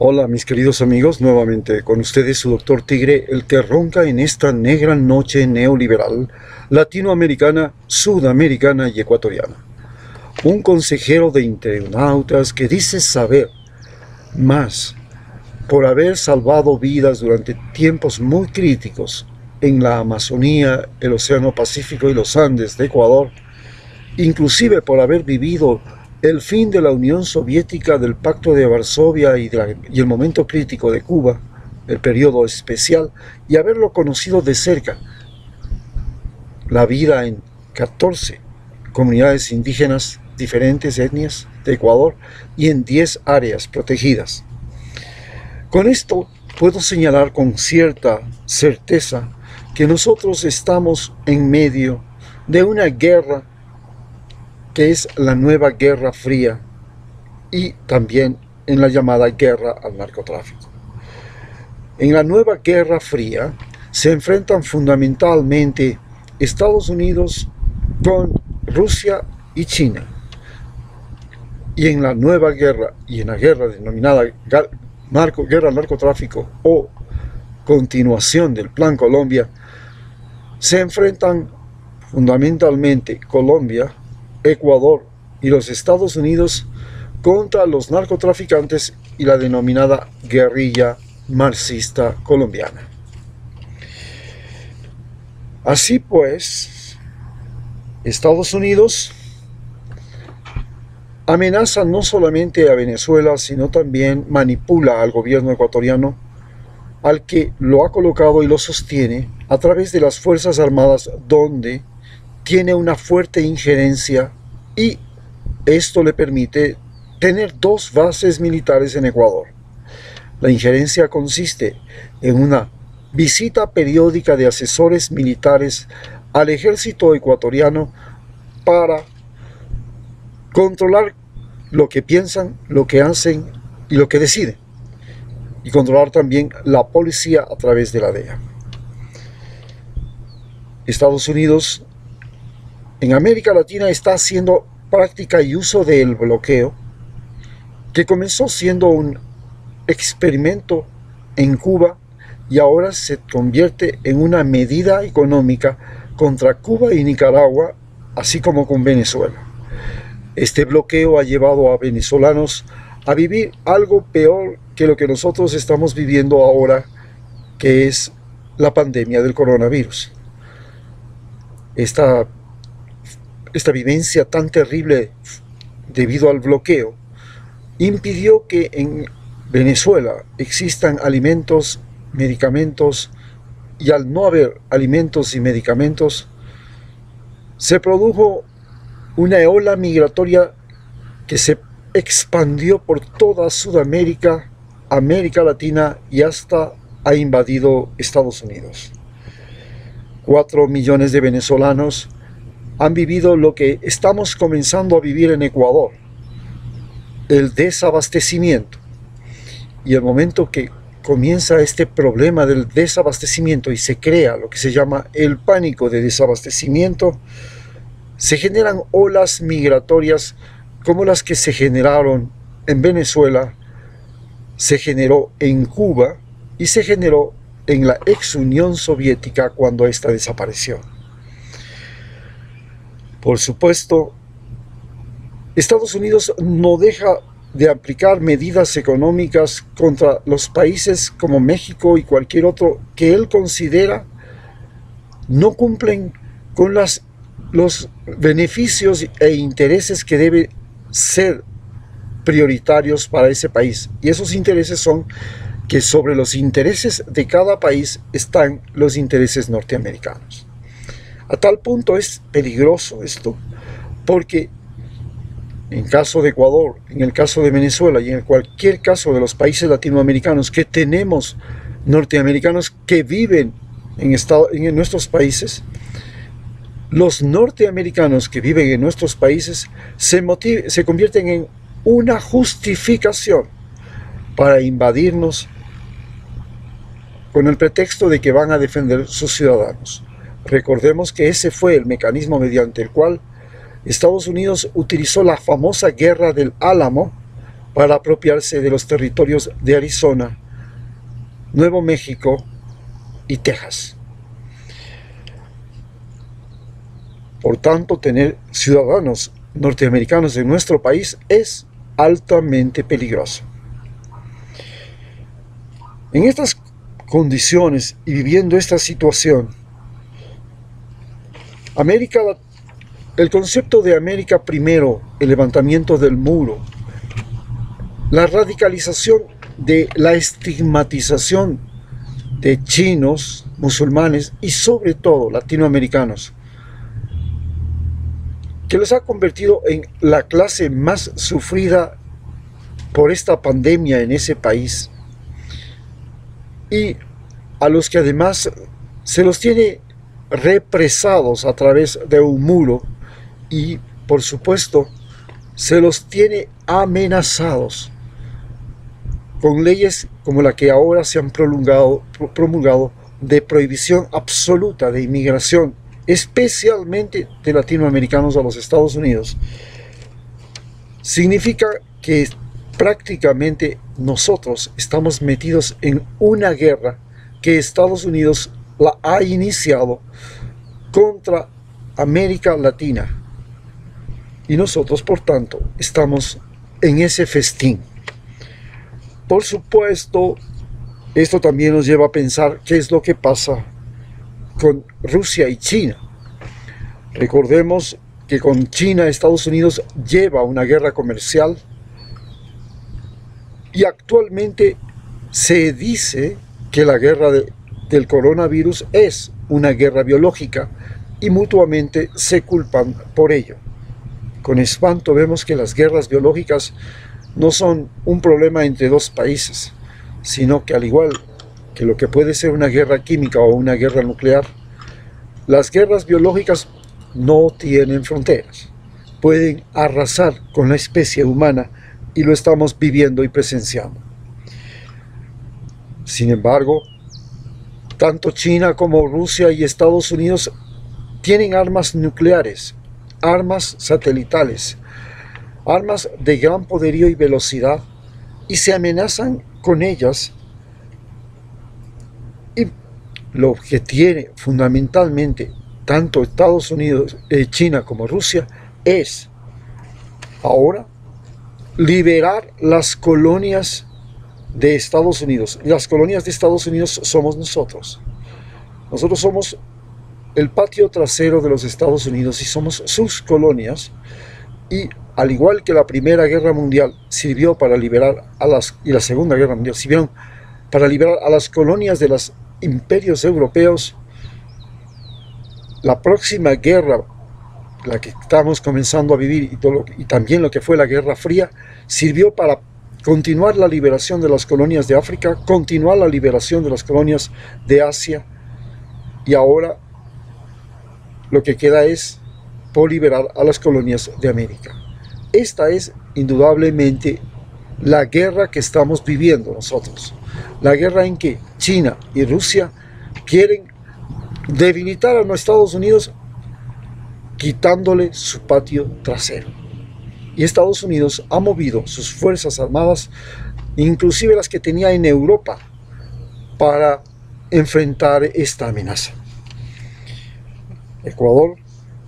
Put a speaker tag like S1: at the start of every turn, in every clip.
S1: Hola mis queridos amigos, nuevamente con ustedes su doctor Tigre, el que ronca en esta negra noche neoliberal, latinoamericana, sudamericana y ecuatoriana. Un consejero de internautas que dice saber más por haber salvado vidas durante tiempos muy críticos en la Amazonía, el Océano Pacífico y los Andes de Ecuador, inclusive por haber vivido el fin de la Unión Soviética, del Pacto de Varsovia y el momento crítico de Cuba, el periodo especial, y haberlo conocido de cerca, la vida en 14 comunidades indígenas, diferentes etnias de Ecuador, y en 10 áreas protegidas. Con esto puedo señalar con cierta certeza que nosotros estamos en medio de una guerra que es la nueva Guerra Fría y también en la llamada guerra al narcotráfico. En la nueva Guerra Fría se enfrentan fundamentalmente Estados Unidos con Rusia y China. Y en la nueva guerra y en la guerra denominada guerra al narcotráfico o continuación del Plan Colombia, se enfrentan fundamentalmente Colombia, Ecuador y los Estados Unidos contra los narcotraficantes y la denominada guerrilla marxista colombiana. Así pues, Estados Unidos amenaza no solamente a Venezuela, sino también manipula al gobierno ecuatoriano, al que lo ha colocado y lo sostiene a través de las Fuerzas Armadas, donde tiene una fuerte injerencia y esto le permite tener 2 bases militares en Ecuador. La injerencia consiste en una visita periódica de asesores militares al ejército ecuatoriano para controlar lo que piensan, lo que hacen y lo que deciden, y controlar también la policía a través de la DEA. Estados Unidos en América Latina está haciendo práctica y uso del bloqueo, que comenzó siendo un experimento en Cuba y ahora se convierte en una medida económica contra Cuba y Nicaragua, así como con Venezuela. Este bloqueo ha llevado a venezolanos a vivir algo peor que lo que nosotros estamos viviendo ahora, que es la pandemia del coronavirus. Esta vivencia tan terrible debido al bloqueo impidió que en Venezuela existan alimentos, medicamentos, y al no haber alimentos y medicamentos se produjo una ola migratoria que se expandió por toda Sudamérica, América Latina y hasta ha invadido Estados Unidos. 4 millones de venezolanos han vivido lo que estamos comenzando a vivir en Ecuador, el desabastecimiento. Y el momento que comienza este problema del desabastecimiento y se crea lo que se llama el pánico de desabastecimiento, se generan olas migratorias como las que se generaron en Venezuela, se generó en Cuba y se generó en la ex Unión Soviética cuando ésta desapareció. Por supuesto, Estados Unidos no deja de aplicar medidas económicas contra los países como México y cualquier otro que él considera no cumplen con los beneficios e intereses que deben ser prioritarios para ese país. Y esos intereses son que sobre los intereses de cada país están los intereses norteamericanos. A tal punto es peligroso esto, porque en caso de Ecuador, en el caso de Venezuela y en cualquier caso de los países latinoamericanos que tenemos norteamericanos que viven en nuestros países, los norteamericanos que viven en nuestros países se convierten en una justificación para invadirnos con el pretexto de que van a defender sus ciudadanos. Recordemos que ese fue el mecanismo mediante el cual Estados Unidos utilizó la famosa Guerra del Álamo para apropiarse de los territorios de Arizona, Nuevo México y Texas. Por tanto, tener ciudadanos norteamericanos en nuestro país es altamente peligroso. En estas condiciones y viviendo esta situación, el concepto de América primero, el levantamiento del muro, la radicalización de la estigmatización de chinos, musulmanes y sobre todo latinoamericanos, que los ha convertido en la clase más sufrida por esta pandemia en ese país, y a los que además se los tiene represados a través de un muro y, por supuesto, se los tiene amenazados con leyes como la que ahora se han promulgado de prohibición absoluta de inmigración, especialmente de latinoamericanos a los Estados Unidos. Significa que prácticamente nosotros estamos metidos en una guerra que Estados Unidos la ha iniciado contra América Latina. Y nosotros, por tanto, estamos en ese festín. Por supuesto, esto también nos lleva a pensar qué es lo que pasa con Rusia y China. Recordemos que con China Estados Unidos lleva una guerra comercial y actualmente se dice que la guerra del coronavirus es una guerra biológica y mutuamente se culpan por ello. Con espanto vemos que las guerras biológicas no son un problema entre dos países, sino que al igual que lo que puede ser una guerra química o una guerra nuclear, las guerras biológicas no tienen fronteras. Pueden arrasar con la especie humana y lo estamos viviendo y presenciando. Sin embargo, tanto China como Rusia y Estados Unidos tienen armas nucleares, armas satelitales, armas de gran poderío y velocidad, y se amenazan con ellas. Y lo que tiene fundamentalmente tanto Estados Unidos, China como Rusia, es ahora liberar las colonias de Estados Unidos. Las colonias de Estados Unidos somos nosotros. Nosotros somos el patio trasero de los Estados Unidos y somos sus colonias. Y al igual que la Primera Guerra Mundial sirvió para liberar y la Segunda Guerra Mundial sirvieron para liberar a las colonias de los imperios europeos, la próxima guerra, la que estamos comenzando a vivir, y también lo que fue la Guerra Fría, sirvió para continuar la liberación de las colonias de África, continuar la liberación de las colonias de Asia, y ahora lo que queda es por liberar a las colonias de América. Esta es indudablemente la guerra que estamos viviendo nosotros, la guerra en que China y Rusia quieren debilitar a los Estados Unidos quitándole su patio trasero. Y Estados Unidos ha movido sus fuerzas armadas, inclusive las que tenía en Europa, para enfrentar esta amenaza. Ecuador,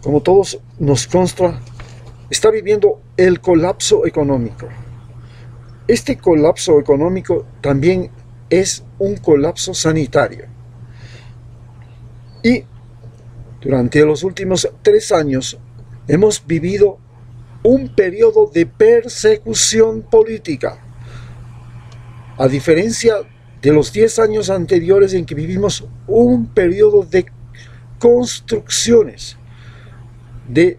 S1: como todos nos consta, está viviendo el colapso económico. Este colapso económico también es un colapso sanitario. Y durante los últimos 3 años hemos vivido un periodo de persecución política. A diferencia de los 10 años anteriores en que vivimos un periodo de construcciones de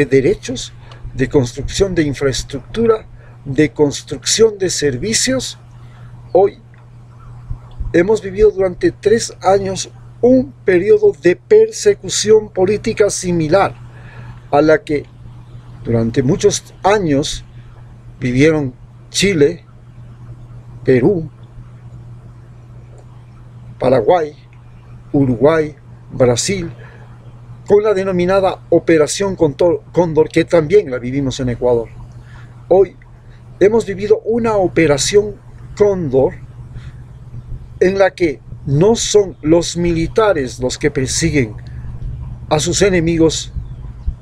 S1: derechos, de construcción de infraestructura, de construcción de servicios, hoy hemos vivido durante 3 años un periodo de persecución política similar a la que durante muchos años vivieron Chile, Perú, Paraguay, Uruguay, Brasil, con la denominada Operación Cóndor, que también la vivimos en Ecuador. Hoy hemos vivido una operación Cóndor en la que no son los militares los que persiguen a sus enemigos,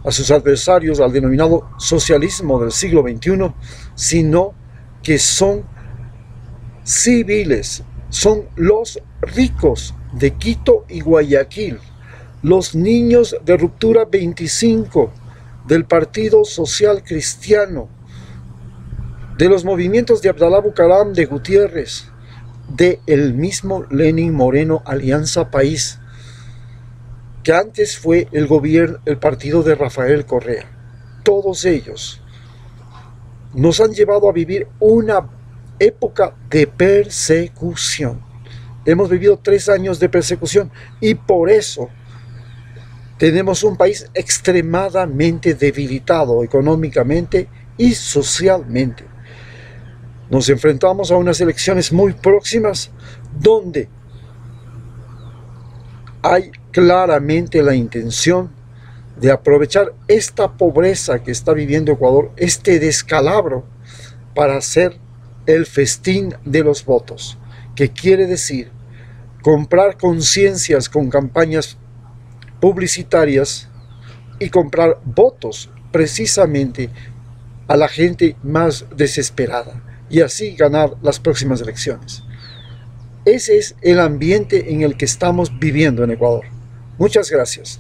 S1: a sus adversarios, al denominado socialismo del siglo XXI, sino que son civiles, son los ricos de Quito y Guayaquil, los niños de Ruptura 25, del Partido Social Cristiano, de los movimientos de Abdalá Bucaram, de Gutiérrez, de el mismo Lenín Moreno, Alianza País, que antes fue el partido de Rafael Correa. Todos ellos nos han llevado a vivir una época de persecución. Hemos vivido 3 años de persecución y por eso tenemos un país extremadamente debilitado económicamente y socialmente. Nos enfrentamos a unas elecciones muy próximas donde hay claramente la intención de aprovechar esta pobreza que está viviendo Ecuador, este descalabro, para hacer el festín de los votos, que quiere decir comprar conciencias con campañas publicitarias y comprar votos precisamente a la gente más desesperada y así ganar las próximas elecciones. Ese es el ambiente en el que estamos viviendo en Ecuador. Muchas gracias.